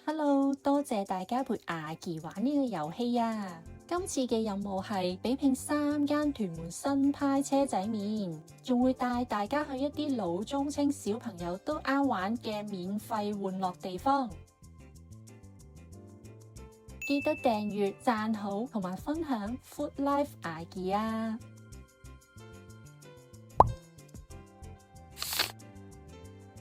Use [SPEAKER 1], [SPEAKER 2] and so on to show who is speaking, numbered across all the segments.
[SPEAKER 1] Hello，多謝大家陪阿儀玩呢個遊戲啊！今次嘅任務係比拼3間屯門新派車仔麵，仲會帶大家去一啲老中青小朋友都啱玩嘅免費玩樂地方。記得訂閱、讚好同埋分享 Food Life 阿儀啊！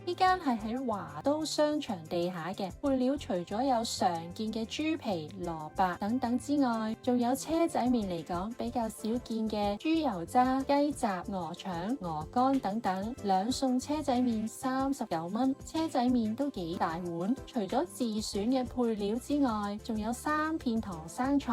[SPEAKER 1] 呢間係喺華都商場地下嘅，配料除咗有常見嘅豬皮、蘿蔔等等之外，仲有車仔麵嚟講比較少見嘅豬油渣、雞雜、鵝腸、鵝肝等等。兩餸車仔麵39蚊，車仔麵都幾大碗。除咗自選嘅配料之外，仲有3片唐生菜，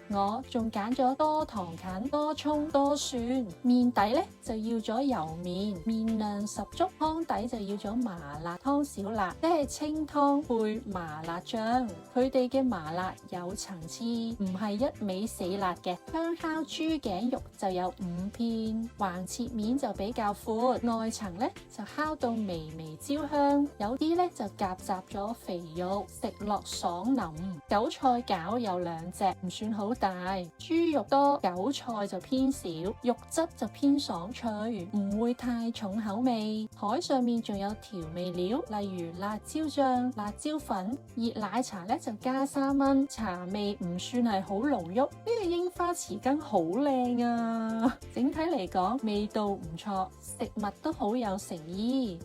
[SPEAKER 1] 我仲揀咗多糖芹、多蔥、多蒜。麵底呢就要咗油麵，麵量十足，湯底就要咗麻辣湯小辣，即係清湯配麻辣醬。佢哋嘅麻辣有層次，唔係一味死辣嘅。香烤豬頸肉就有5片，橫切面就比較闊，外層呢就烤到微微焦香，有啲呢就夾雜咗肥肉，食落爽腍。韭菜餃有2隻，唔算好大。豬肉多，韭菜就偏少，肉質就偏爽脆，唔會太重口味。台上面仲有調味料，例如辣椒醬、辣椒粉。熱奶茶咧就加3蚊，茶味唔算係好濃郁。呢個櫻花匙羹好靚啊！整體嚟講，味道唔錯，食物都好有誠意，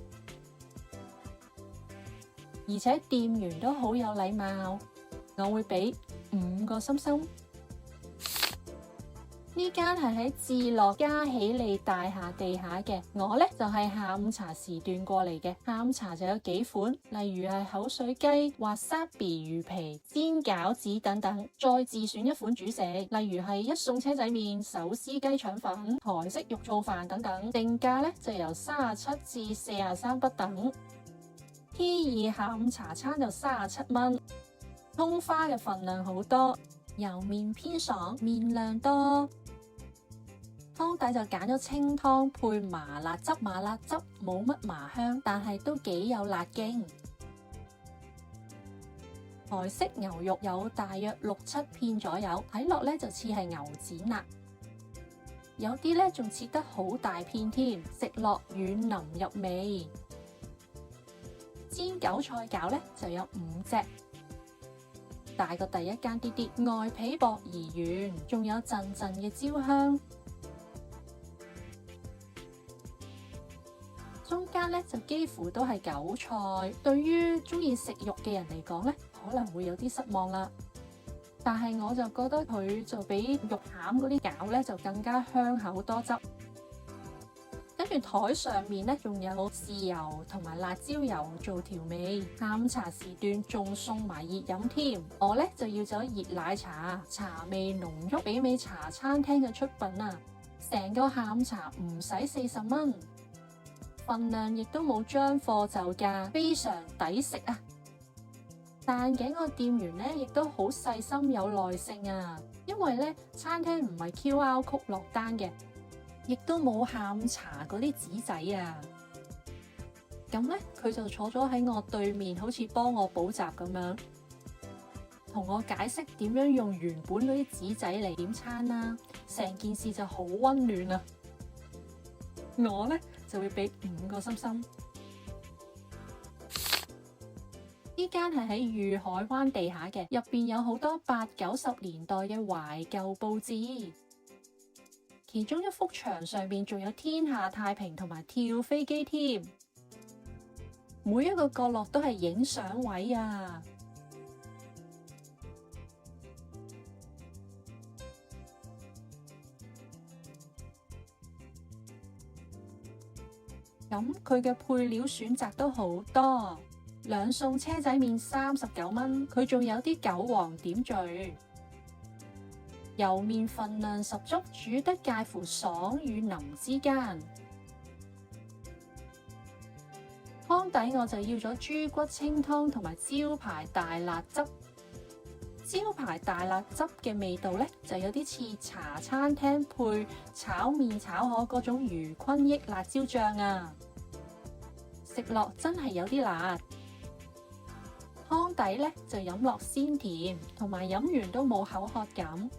[SPEAKER 1] 而且店員都好有禮貌。我會俾5個星星。呢間係喺智樂嘉喜利大廈地下嘅，我呢就係下午茶時段過嚟嘅。下午茶就有幾款，例如係口水雞、wasabi 魚皮、煎餃子等等，再自選一款主食，例如係一餸車仔麵、手撕雞腸粉、台式肉燥飯等等。定價呢就由37至43不等。T2 下午茶餐就37蚊。蔥花嘅份量好多，油麵偏爽，麵量多。湯底就揀咗清湯配麻辣汁，麻辣汁冇乜麻香，但係都幾有辣勁。台式牛肉有大約6、7片左右，睇落咧就似係牛展啦。有啲咧仲切得好大片添，食落軟腍入味。煎韭菜餃咧就有5隻。大過第一間啲啲，外皮薄而軟，仲有陣陣嘅焦香。中間咧就幾乎都係韭菜，對於中意食肉嘅人嚟講咧，可能會有啲失望啦。但係我就覺得佢就比肉餡嗰啲餃咧就更加香口多汁。跟住台上面咧仲有豉油同埋辣椒油做調味。下午茶時段仲送埋熱飲添，我咧就要咗熱奶茶，茶味濃郁，媲美茶餐廳嘅出品啊！成個下午茶唔使40蚊，份量亦都冇將貨就價，非常抵食啊！但嘅個店員咧亦都好細心有耐性啊，因為咧餐廳唔係 QR code 落單嘅。亦都冇下午茶嗰啲紙仔啊，咁咧佢就坐咗喺我對面，好似幫我補習咁樣，同我解釋點樣用原本嗰啲紙仔嚟點餐啦。成件事就好溫暖啊！我咧就會俾5個星星。呢間係喺裕海灣地下嘅，入邊有好多80、90年代嘅懷舊佈置。其中一幅牆上面仲有天下太平同埋跳飛機添，每一個角落都係影相位啊！咁佢嘅配料選擇都好多，兩餸車仔麵39蚊，佢仲有啲韭黃點綴。油麵份量十足，煮得介乎爽與腍之間。湯底我就要咗豬骨清湯同埋招牌大辣汁。招牌大辣汁嘅味道呢，就有啲似茶餐廳配炒麵炒河嗰種魚坤益辣椒醬啊！食落真係有啲辣。湯底咧就飲落鮮甜，同埋飲完都冇口渴感。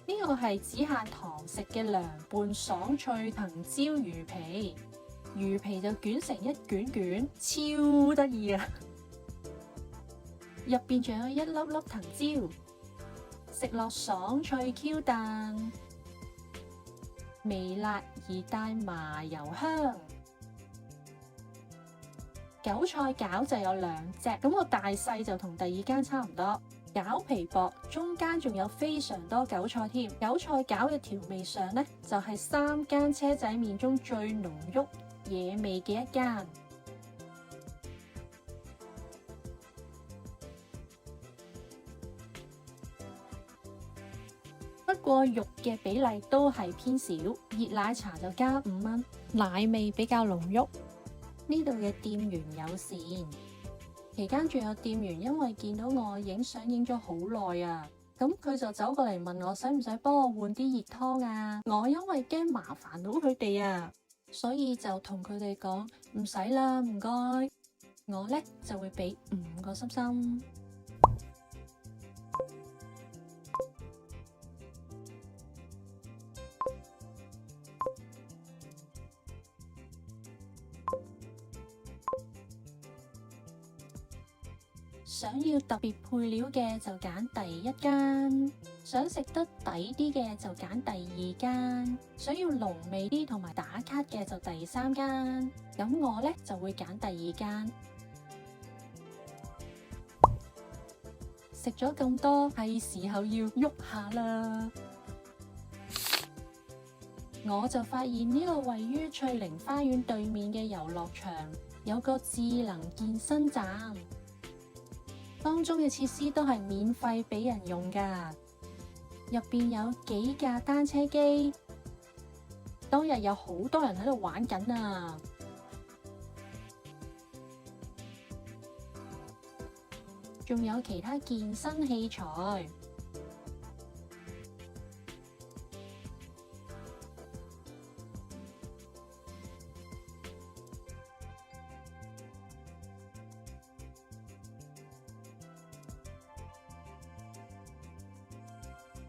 [SPEAKER 1] 呢個係只限堂食嘅涼拌爽脆藤椒魚皮，魚皮就捲成一卷卷，超得意啊！入邊仲有一粒粒藤椒，食落爽脆 Q 彈，微辣而帶麻油香。韭菜餃就有2隻，咁個大細就同第二間差唔多。餃皮薄，中間仲有非常多韭菜添。韭菜餃嘅調味上呢，就係3間車仔麵中最濃郁野味嘅一間。不過肉嘅比例都係偏少，熱奶茶就加5蚊，奶味比較濃郁。呢度嘅店員友善，期間仲有店員因為見到我影相影咗好耐啊，咁佢就走過嚟問我使唔使幫我換啲熱湯啊？我因為驚麻煩到佢哋啊，所以就同佢哋講唔使啦，唔該。我呢就會俾5個心心。想要特別配料嘅就揀第1間，想食得抵啲嘅就揀第2間，想要濃味啲同埋打卡嘅就第3間。咁我呢就會揀第2間。食咗咁多，係時候要喐下啦。我就發現呢個位於翠玲花園對面嘅遊樂場有個智能健身站。當中嘅設施都係免費俾人用㗎，入邊有幾架單車機，當日有好多人喺度玩緊啊！仲有其他健身器材。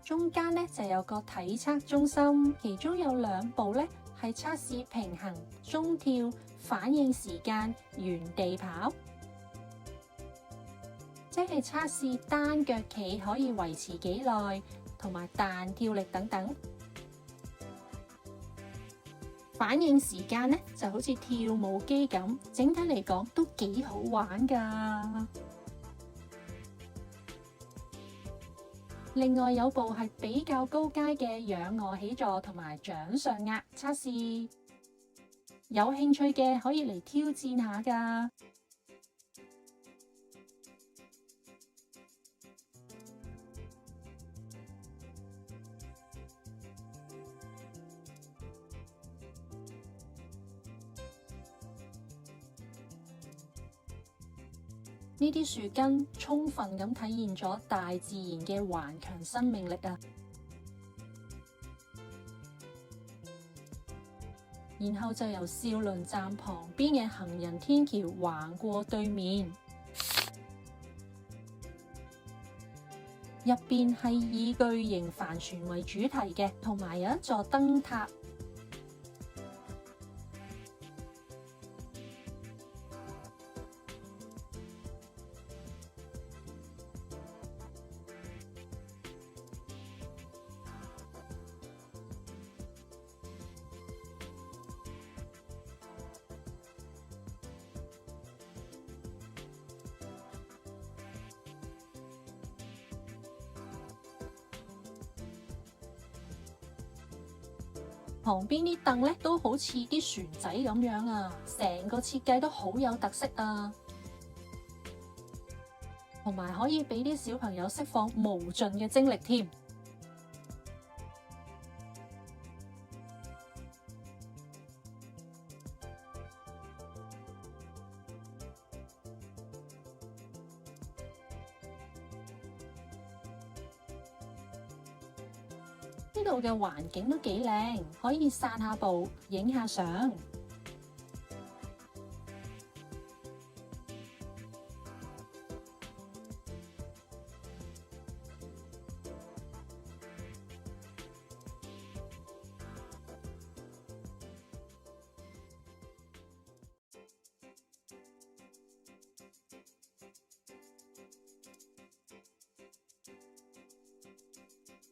[SPEAKER 1] 中間咧就有個體測中心，其中有2部咧係測試平衡、中跳、反應時間、原地跑，即係測試單腳企可以維持幾耐，同埋彈跳力等等。反應時間咧就好似跳舞機咁，整體嚟講都幾好玩㗎。另外有部係比較高階嘅仰臥起坐同埋掌上壓測試，有興趣嘅可以嚟挑戰下㗎。呢啲樹根充分咁體現咗大自然嘅頑強生命力啊！然後就由兆麟站旁邊嘅行人天橋橫過對面，入邊係以巨型帆船為主題嘅，同埋有一座燈塔。旁邊啲凳咧都好似啲船仔咁樣啊，成個設計都好有特色啊，同埋可以俾啲小朋友釋放無盡嘅精力添。呢度嘅環境都幾靚，可以散下步、影下相。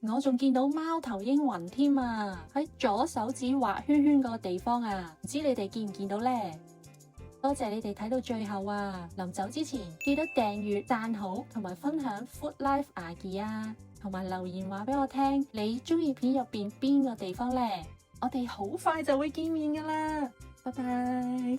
[SPEAKER 1] 我仲見到貓頭鷹雲添啊，喺左手指畫圈圈嗰個地方啊，唔知你哋見唔見到呢？多謝你哋睇到最後啊！臨走之前記得訂閱、讚好同埋分享 Food Life 牙記啊，同埋留言話俾我聽你中意片入邊邊個地方呢？我哋好快就會見面噶啦，拜拜。